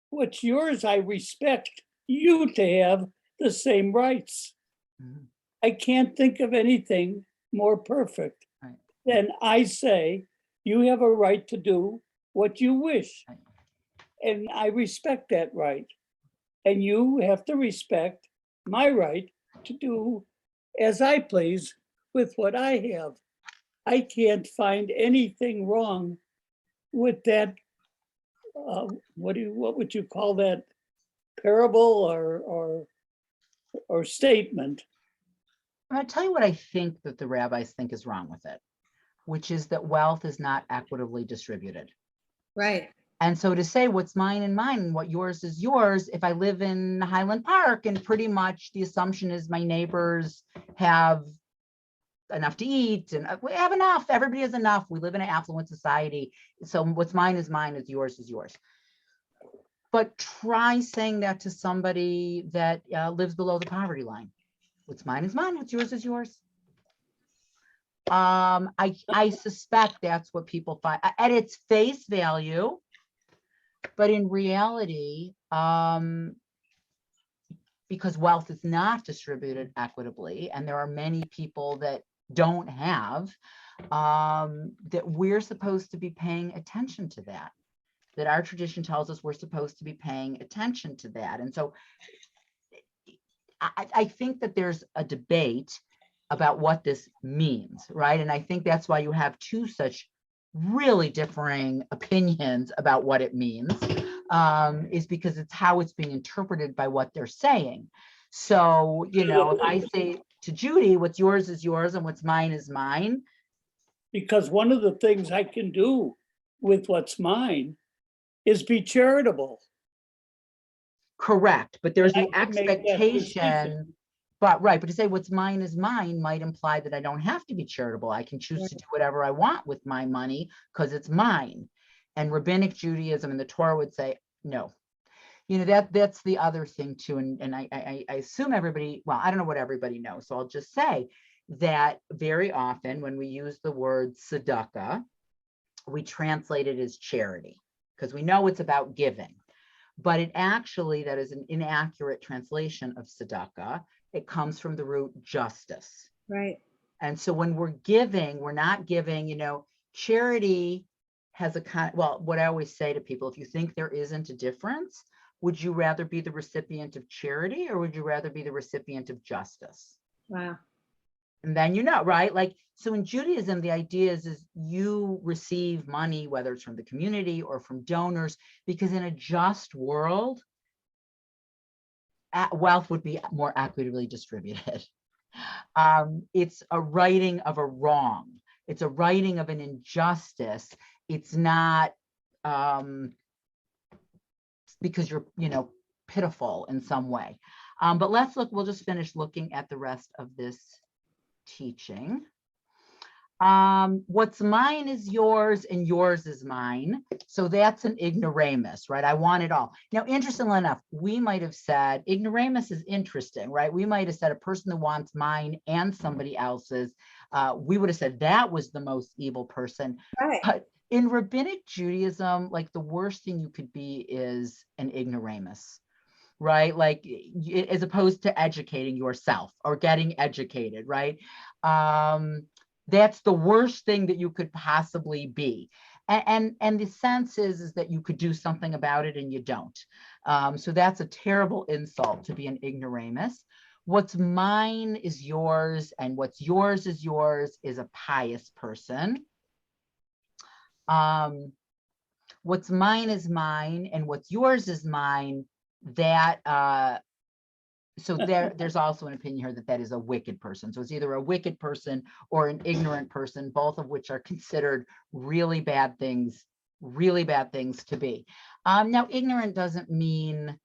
What's yours, I respect you to have the same rights. Mhm. I can't think of anything more perfect Right. than I say, you have a right to do what you wish. Right. And I respect that right. And you have to respect my right to do as I please with what I have. I can't find anything wrong with that. What would you call that? Parable or statement? I'm going to tell you what I think that the rabbis think is wrong with it, which is that wealth is not equitably distributed. Right. And so to say what's mine and mine and what yours is yours, if I live in Highland Park and pretty much the assumption is my neighbors have enough to eat and we have enough, everybody has enough. We live in an affluent society. So what's mine is mine, is yours is yours. But try saying that to somebody that lives below the poverty line. What's mine is mine, what's yours is yours. I suspect that's what people find at its face value. But in reality, because wealth is not distributed equitably, and there are many people that don't have, that we're supposed to be paying attention to that, that our tradition tells us we're supposed to be paying attention to that. And so I think that there's a debate about what this means, right? And I think that's why you have two such really differing opinions about what it means, is because it's how it's being interpreted by what they're saying. So, you know, if I say to Judy, what's yours is yours and what's mine is mine. Because one of the things I can do with what's mine is be charitable. Correct, but there's And the I can make that expectation, decision. but right, but to say what's mine is mine might imply that I don't have to be charitable. I can choose to do whatever I want with my money because it's mine. And rabbinic Judaism and the Torah would say, no. You know, that's the other thing too. And I assume everybody, well, I don't know what everybody knows. So I'll just say that very often when we use the word tzedakah, we translate it as charity because we know it's about giving. But it actually, that is an inaccurate translation of tzedakah. It comes from the root justice. Right. And so when we're giving, we're not giving, you know, charity has a kind of, well, what I always say to people, if you think there isn't a difference, would you rather be the recipient of charity or would you rather be the recipient of justice? Wow. And then, you know, right? Like, so in Judaism, the idea is you receive money, whether it's from the community or from donors, because in a just world, wealth would be more equitably distributed. It's a righting of a wrong. It's a righting of an injustice. It's not because you're, you know, pitiful in some way. But let's look, we'll just finish looking at the rest of this teaching. What's mine is yours and yours is mine. So that's an ignoramus, right? I want it all. Now, interestingly enough, we might have said ignoramus is interesting, right? We might have said a person that wants mine and somebody else's. We would have said that was the most evil person. Right. But in rabbinic Judaism, like the worst thing you could be is an ignoramus, right? Like as opposed to educating yourself or getting educated, right? That's the worst thing that you could possibly be. And the sense is that you could do something about it and you don't. So that's a terrible insult to be an ignoramus. What's mine is yours, and what's yours is yours is a pious person. What's mine is mine, and what's yours is mine. That so there's also an opinion here that that is a wicked person. So it's either a wicked person or an ignorant person, both of which are considered really bad things to be. Now, ignorant doesn't mean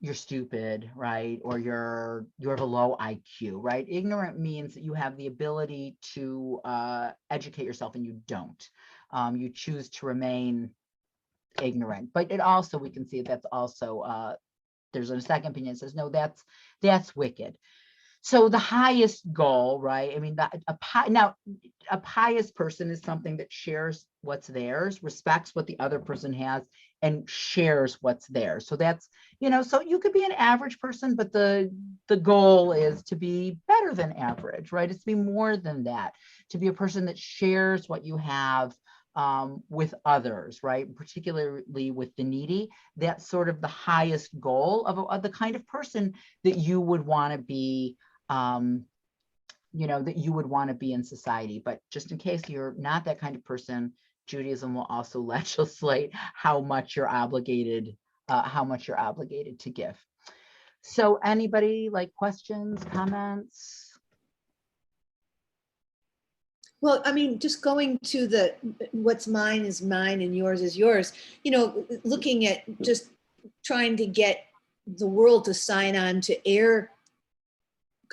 you're stupid, right? Or you have a low IQ, right? Ignorant means that you have the ability to educate yourself and you don't. You choose to remain ignorant. But it also, we can see that's also there's a second opinion that says no, that's wicked. So the highest goal, right? I mean, now a pious person is something that shares what's theirs, respects what the other person has, and shares what's theirs. So that's, so you could be an average person, but the goal is to be better than average, right? It's to be more than that, to be a person that shares what you have with others, right? Particularly with the needy. That's sort of the highest goal of the kind of person that you would want to be, that you would want to be in society. But just in case you're not that kind of person, Judaism will also legislate how much you're obligated to give. So anybody like questions, comments? Well, I mean, just going to the what's mine is mine and yours is yours, looking at just trying to get the world to sign on to air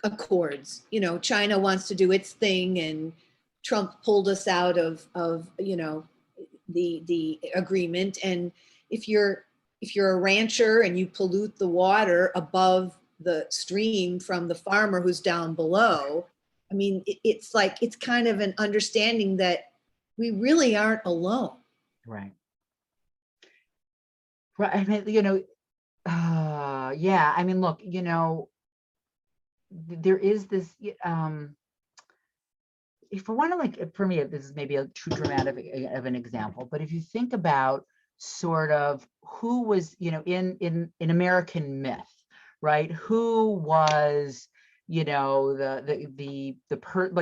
accords. China wants to do its thing, and Trump pulled us out of the agreement. And if you're a rancher and you pollute the water above the stream from the farmer who's down below, I mean, it's kind of an understanding that we really aren't alone. Right. Right. I mean, yeah. I mean, look, there is this, if I want to for me, this is maybe a too dramatic of an example, but if you think about sort of who was, in American myth, right? Who was, like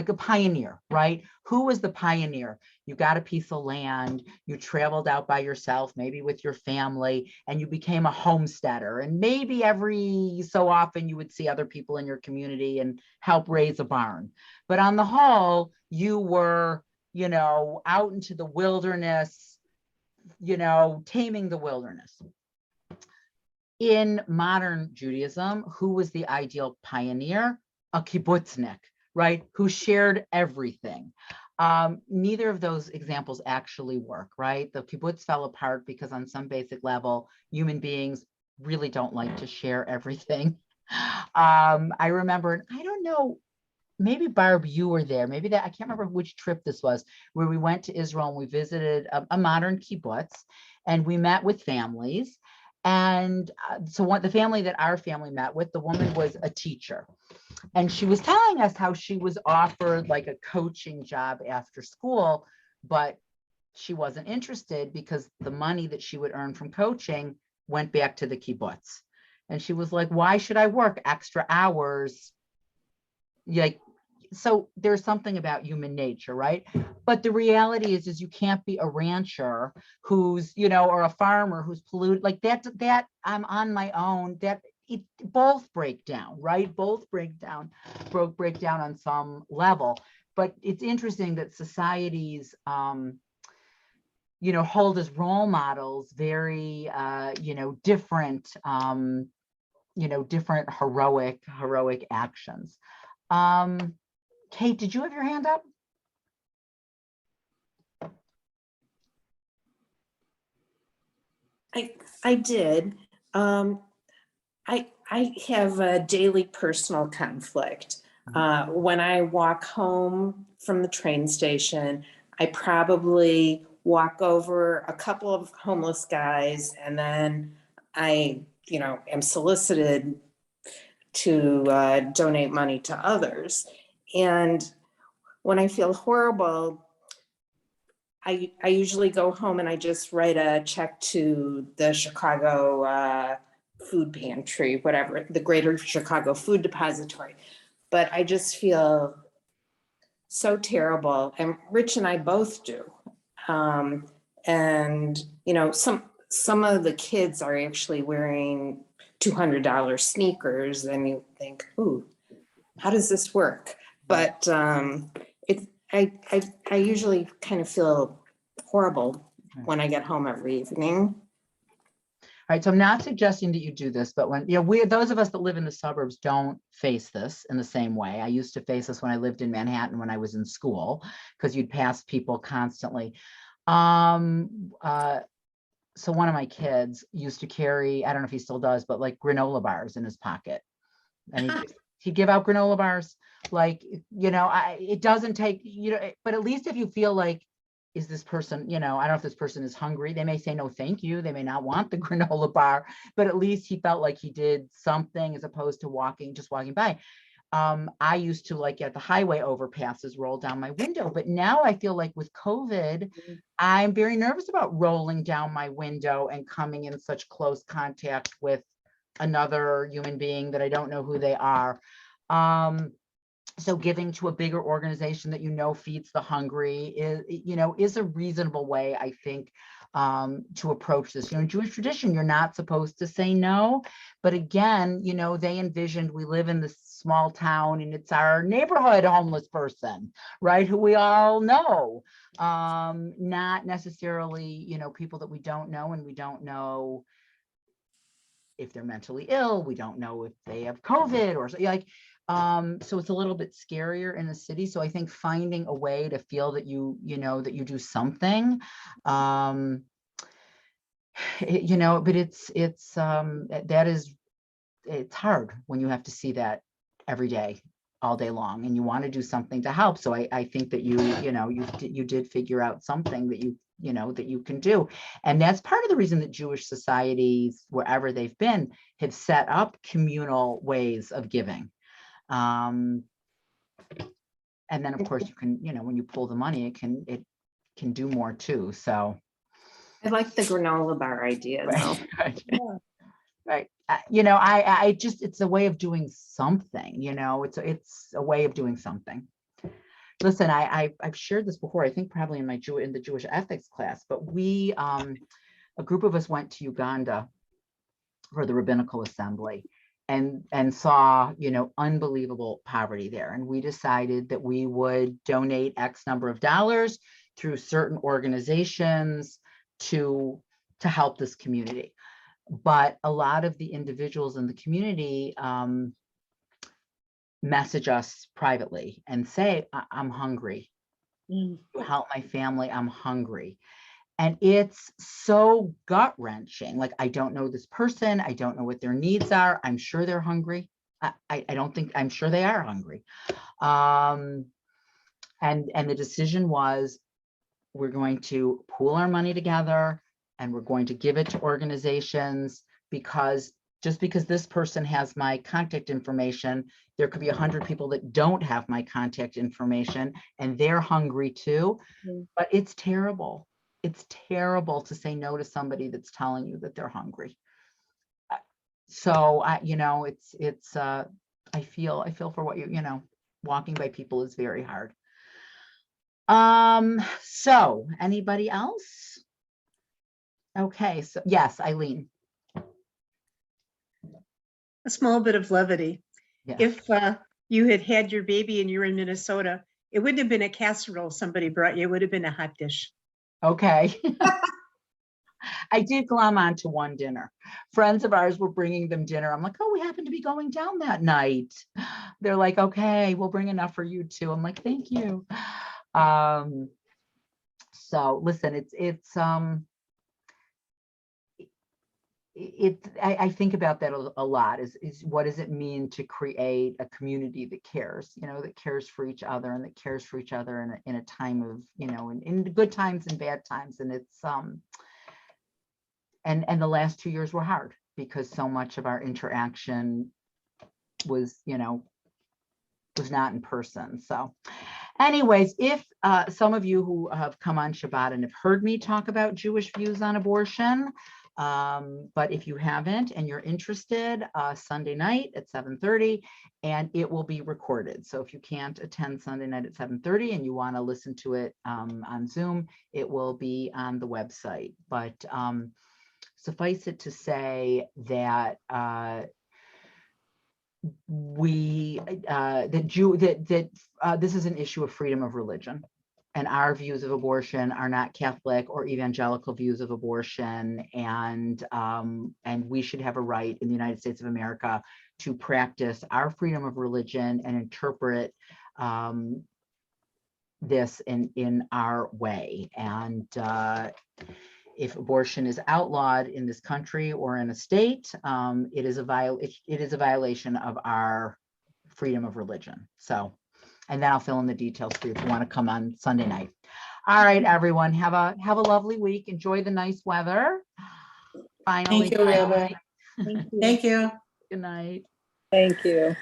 a pioneer, right? Who was the pioneer? You got a piece of land, you traveled out by yourself, maybe with your family, and you became a homesteader. And maybe every so often you would see other people in your community and help raise a barn. But on the whole, you were, out into the wilderness, taming the wilderness. In modern Judaism, who was the ideal pioneer? A kibbutznik, right? Who shared everything. Neither of those examples actually work, right? The kibbutz fell apart because on some basic level, human beings really don't like to share everything. I remember, I don't know, maybe Barb, you were there. Maybe I can't remember which trip this was, where we went to Israel and we visited a modern kibbutz and we met with families. And so the family that our family met with, the woman was a teacher. And she was telling us how she was offered like a coaching job after school, but she wasn't interested because the money that she would earn from coaching went back to the kibbutz. And she was like, why should I work extra hours? So there's something about human nature, right? But the reality is you can't be a rancher who's, or a farmer who's polluted like that I'm on my own, that it both break down, right? Both break down on some level. But it's interesting that societies, hold as role models very, different, different heroic actions. Kate, did you have your hand up? I did. I have a daily personal conflict. When I walk home from the train station, I probably walk over a couple of homeless guys, and then I, am solicited to donate money to others. And when I feel horrible, I usually go home and I just write a check to the Chicago food pantry, whatever, the Greater Chicago Food Depository. But I just feel so terrible, and Rich and I both do. And some of the kids are actually wearing $200 sneakers, and you think, ooh, how does this work? But I usually kind of feel horrible when I get home every evening. All right, so I'm not suggesting that you do this, but when, those of us that live in the suburbs don't face this in the same way. I used to face this when I lived in Manhattan when I was in school, because you'd pass people constantly. So one of my kids used to carry, I don't know if he still does, but like granola bars in his pocket. And he'd give out granola bars. Like, it doesn't take, but at least if you feel like, is this person, I don't know if this person is hungry, they may say no thank you, they may not want the granola bar, but at least he felt like he did something as opposed to just walking by. I used to, like, at the highway overpasses, roll down my window, but now I feel like with COVID, I'm very nervous about rolling down my window and coming in such close contact with another human being that I don't know who they are. So giving to a bigger organization that feeds the hungry is a reasonable way, I think, to approach this. In Jewish tradition, you're not supposed to say no, but again, they envisioned we live in this small town and it's our neighborhood homeless person, right? Who we all know, not necessarily, people that we don't know, and we don't know if they're mentally ill. We don't know if they have COVID or so it's a little bit scarier in the city. So I think finding a way to feel that that you do something, but it's hard when you have to see that every day, all day long, and you want to do something to help. So I think that you did figure out something that that you can do. And that's part of the reason that Jewish societies, wherever they've been, have set up communal ways of giving. And then of course you can, when you pull the money, it can do more too. So I like the granola bar idea though. Right. I just, it's a way of doing something, it's a way of doing something. Listen, I've shared this before, I think probably in the Jewish ethics class, but we, a group of us went to Uganda for the Rabbinical Assembly and saw, unbelievable poverty there. And we decided that we would donate X number of dollars through certain organizations to help this community. But a lot of the individuals in the community message us privately and say, I'm hungry. Help my family, I'm hungry. And it's so gut-wrenching. Like, I don't know this person. I don't know what their needs are. I'm sure they're hungry. I'm sure they are hungry. And the decision was, we're going to pool our money together and we're going to give it to organizations, because just because this person has my contact information, there could be 100 people that don't have my contact information and they're hungry too. But it's terrible. It's terrible to say no to somebody that's telling you that they're hungry. So I feel for what walking by people is very hard. So anybody else? Okay, so yes, Eileen. A small bit of levity. Yeah. If you had had your baby and you were in Minnesota, it wouldn't have been a casserole somebody brought you. It would have been a hot dish. Okay. I did glom onto one dinner. Friends of ours were bringing them dinner. I'm like, oh, we happen to be going down that night. They're like, okay, we'll bring enough for you too. I'm like, thank you. So listen, I think about that a lot is what does it mean to create a community that cares, that cares for each other and that cares for each other in a time of, in the good times and bad times. And it's, and the last 2 years were hard because so much of our interaction was, was not in person. So anyways, if some of you who have come on Shabbat and have heard me talk about Jewish views on abortion, but if you haven't and you're interested, Sunday night at 7:30, and it will be recorded. So if you can't attend Sunday night at 7:30 and you want to listen to it on Zoom, it will be on the website. But suffice it to say that this is an issue of freedom of religion. And our views of abortion are not Catholic or evangelical views of abortion, and we should have a right in the United States of America to practice our freedom of religion and interpret this in our way. And if abortion is outlawed in this country or in a state, it is a violation of our freedom of religion. So. And then I'll fill in the details for you if you want to come on Sunday night. All right, everyone, have a lovely week. Enjoy the nice weather. Finally. Thank you, Rabbi. Thank you. Thank you. Good night. Thank you.